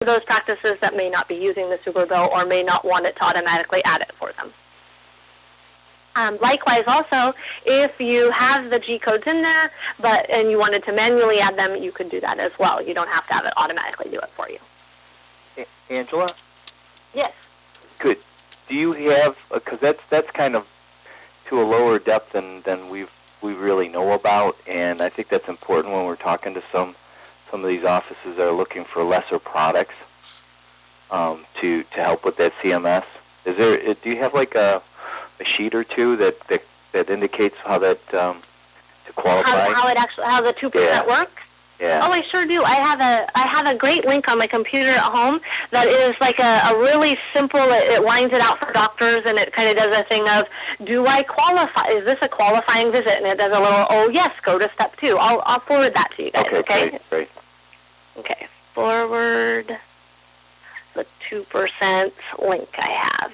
those practices that may not be using the Superbill or may not want it to automatically add it for them. Likewise, also, if you have the G codes in there, and you wanted to manually add them, you could do that as well. You don't have to have it automatically do it for you. Angela? Yes. Good. Do you have, because that's kind of to a lower depth than we really know about, and I think that's important when we're talking to some of these offices that are looking for lesser products to help with that CMS. Do you have like a sheet or two that indicates how that to qualify? How the 2% works? Yeah. Oh, I sure do. I have a great link on my computer at home that is like a really simple. It lines it out for doctors, and it kind of does a thing of, do I qualify? Is this a qualifying visit? And it does a little, oh yes, go to step 2. I'll forward that to you guys. Okay. Great. Okay, forward the 2% link I have.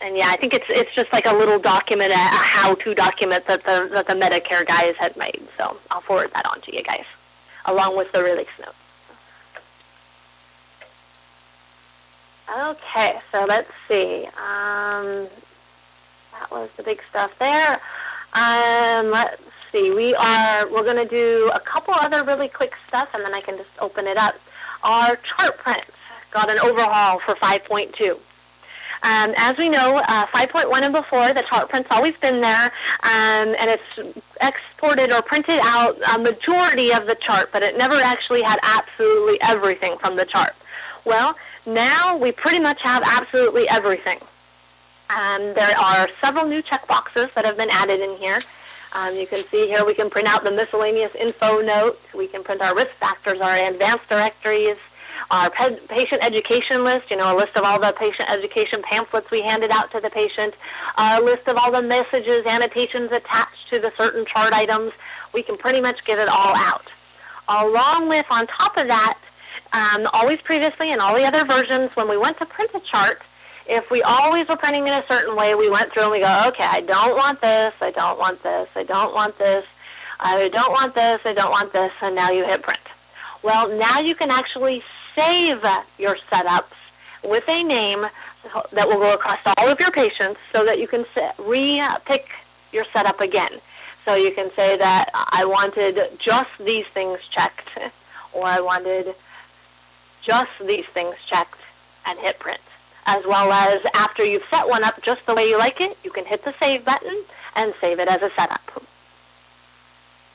And yeah, I think it's just like a little document, a how-to document that the Medicare guys had made. So I'll forward that on to you guys, along with the release notes. Okay, so let's see. That was the big stuff there. Let's see. We're going to do a couple other really quick stuff, and then I can just open it up. Our chart prints got an overhaul for 5.2. As we know, 5.1 and before, the chart print's always been there, and it's exported or printed out a majority of the chart, but it never actually had absolutely everything from the chart. Well, now we pretty much have absolutely everything. There are several new checkboxes that have been added in here. You can see here we can print out the miscellaneous info note. We can print our risk factors, our advanced directories, our patient education list, a list of all the patient education pamphlets we handed out to the patient, a list of all the messages, annotations attached to the certain chart items. We can pretty much get it all out. Along with, on top of that, always previously in all the other versions, when we went to print a chart, if we always were printing in a certain way, we went through and we go, okay, I don't want this, I don't want this, I don't want this, I don't want this, I don't want this, and now you hit print. Well, now you can actually save your setups with a name that will go across all of your patients so that you can re-pick your setup again. So you can say that I wanted just these things checked, or I wanted just these things checked, and hit print. As well as after you've set one up just the way you like it, you can hit the save button and save it as a setup.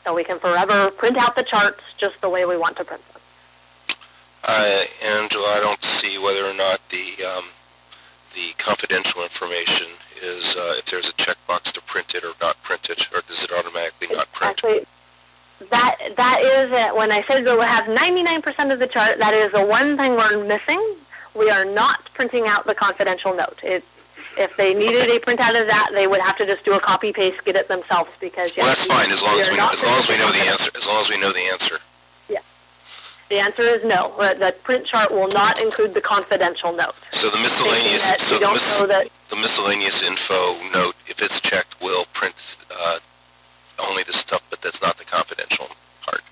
So we can forever print out the charts just the way we want to print them. Angela, I don't see whether or not the confidential information is, if there's a checkbox to print it or not print it, or does it automatically not print? Actually, that is it. When I said we'll have 99% of the chart, that is the one thing we're missing. We are not printing out the confidential note. If they needed a printout of that, they would have to just do a copy paste, get it themselves, because well, that's fine as long as we know the answer. As long as we know the answer. Yeah. The answer is no. The print chart will not include the confidential note. So the miscellaneous, the miscellaneous info note, if it's checked, will print only the stuff, but that's not the confidential part.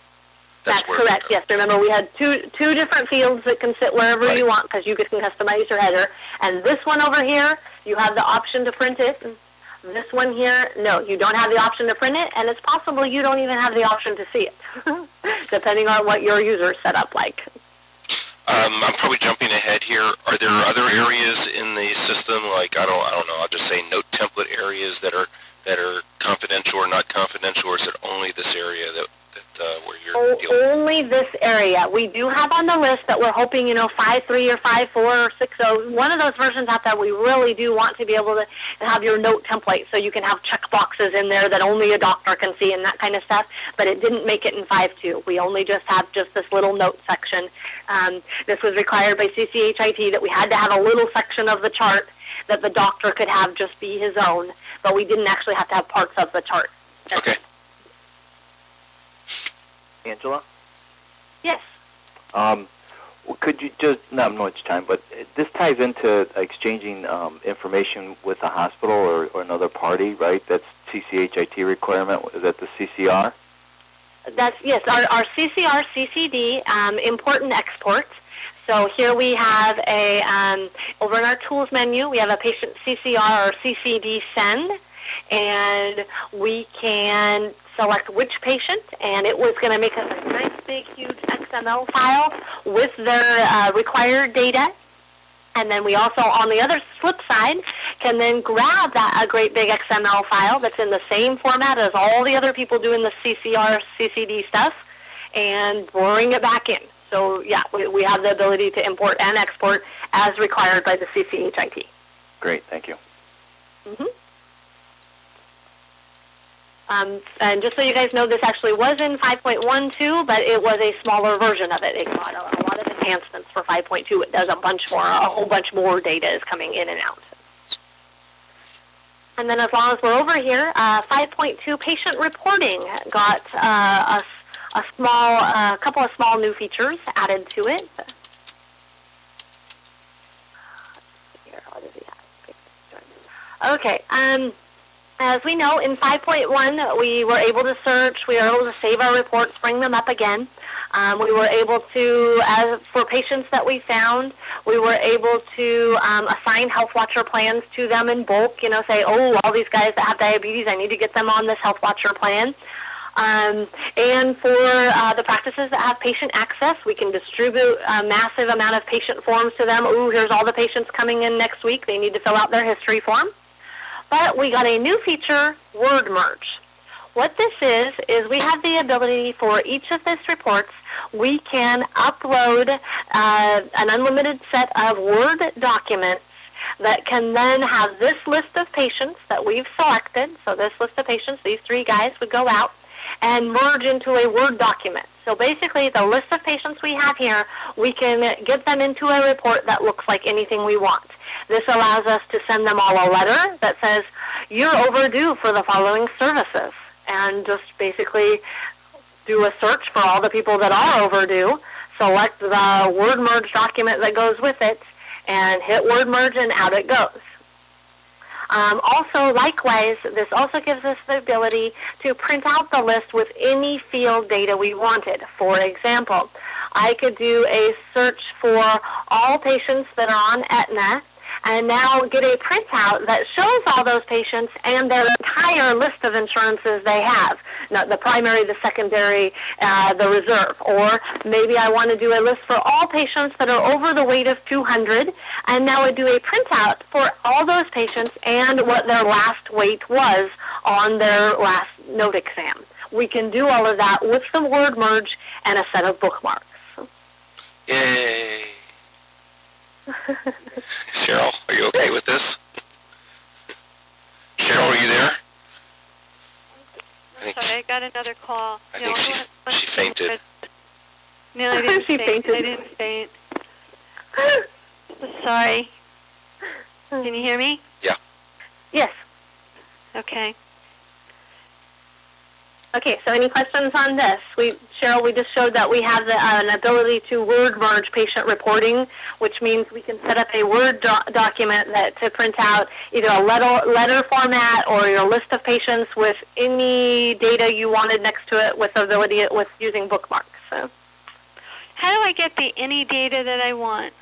That's correct. Yes. Remember, we had two different fields that can sit wherever you want, because you can customize your header. And this one over here, you have the option to print it. This one here, no, you don't have the option to print it, and it's possible you don't even have the option to see it, depending on what your user set up like. I'm probably jumping ahead here. Are there other areas in the system, like I don't know, I'll just say note template areas that are confidential or not confidential, or is it only this area that where you're dealing? Only this area. We do have on the list that we're hoping, 5.3 or 5.4 or 6.0. One of those versions out there, we really do want to be able to have your note template, so you can have check boxes in there that only a doctor can see and that kind of stuff. But it didn't make it in 5.2. We only just have this little note section. This was required by CCHIT that we had to have a little section of the chart that the doctor could have just be his own, but we didn't actually have to have parts of the chart. Okay. Angela? Yes. Could you just, not much time, but this ties into exchanging information with the hospital or another party, right? That's CCHIT requirement. Is that the CCR? Yes, our CCR, CCD, import and export. So here we have over in our tools menu, we have a patient CCR or CCD send, and we can select which patient, and it was going to make us a nice big huge XML file with their required data. And then we also, on the other flip side, can then grab a great big XML file that's in the same format as all the other people doing the CCR, CCD stuff, and bring it back in. So yeah, we have the ability to import and export as required by the CCHIT. Great, thank you. Mm-hmm. And just so you guys know, this actually was in 5.12, but it was a smaller version of it. It got a lot of enhancements for 5.2. It does a whole bunch more data is coming in and out. And then as long as we're over here, 5.2 patient reporting got a couple of small new features added to it. Okay. As we know, in 5.1, we were able to search, we were able to save our reports, bring them up again. We were able to, for patients that we found, we were able to assign Health Watcher plans to them in bulk, say, oh, all these guys that have diabetes, I need to get them on this Health Watcher plan. And for the practices that have patient access, we can distribute a massive amount of patient forms to them. Ooh, here's all the patients coming in next week. They need to fill out their history form. But we got a new feature, word merge. What this is we have the ability for each of these reports, we can upload an unlimited set of Word documents that can then have this list of patients that we've selected. So this list of patients, these 3 guys would go out and merge into a Word document. So basically, the list of patients we have here, we can get them into a report that looks like anything we want. This allows us to send them all a letter that says, you're overdue for the following services, and just basically do a search for all the people that are overdue, select the word merge document that goes with it, and hit word merge, and out it goes. Also, likewise, this also gives us the ability to print out the list with any field data we wanted. For example, I could do a search for all patients that are on Aetna, and now get a printout that shows all those patients and their entire list of insurances they have. Now, the primary, the secondary, the reserve. Or maybe I want to do a list for all patients that are over the weight of 200, and now I do a printout for all those patients and what their last weight was on their last note exam. We can do all of that with the word merge and a set of bookmarks. Yay! Cheryl, are you okay with this? Cheryl, are you there? Sorry, I got another call. I think she fainted. No, I didn't She faint. fainted. I didn't faint. Sorry. Can you hear me? Yeah. Yes. Okay. Okay, so any questions on this? Cheryl, we just showed that we have an ability to word merge patient reporting, which means we can set up a Word document to print out either a letter format or your list of patients with any data you wanted next to it with ability with using bookmarks. So, how do I get the any data that I want?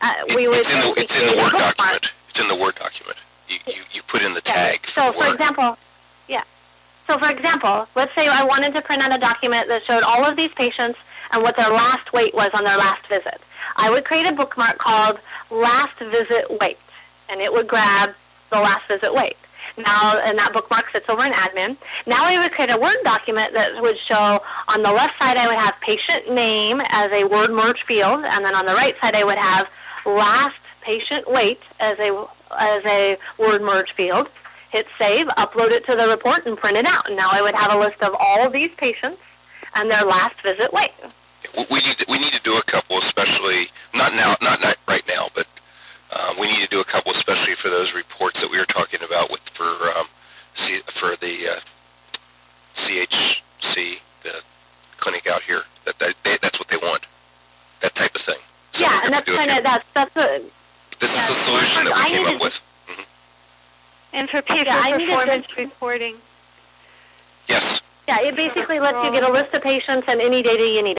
It's in the Word document. It's in the Word document. You put in the tag. So, for example, So, for example, let's say I wanted to print out a document that showed all of these patients and what their last weight was on their last visit. I would create a bookmark called Last Visit Weight, and it would grab the last visit weight. Now, and that bookmark sits over in admin. Now I would create a Word document that would show on the left side I would have patient name as a word merge field, and then on the right side I would have last patient weight as a word merge field. Hit save, upload it to the report, and print it out. And now I would have a list of all of these patients and their last visit weight. We need to do a couple, especially not right now, but we need to do a couple, especially for those reports that we were talking about for the CHC, the clinic out here. That's what they want. That type of thing. So yeah, and that's kind of that's what. This is the solution that we came up with. And for performance reporting. Yes. Yeah, it basically lets you get a list of patients and any data you need.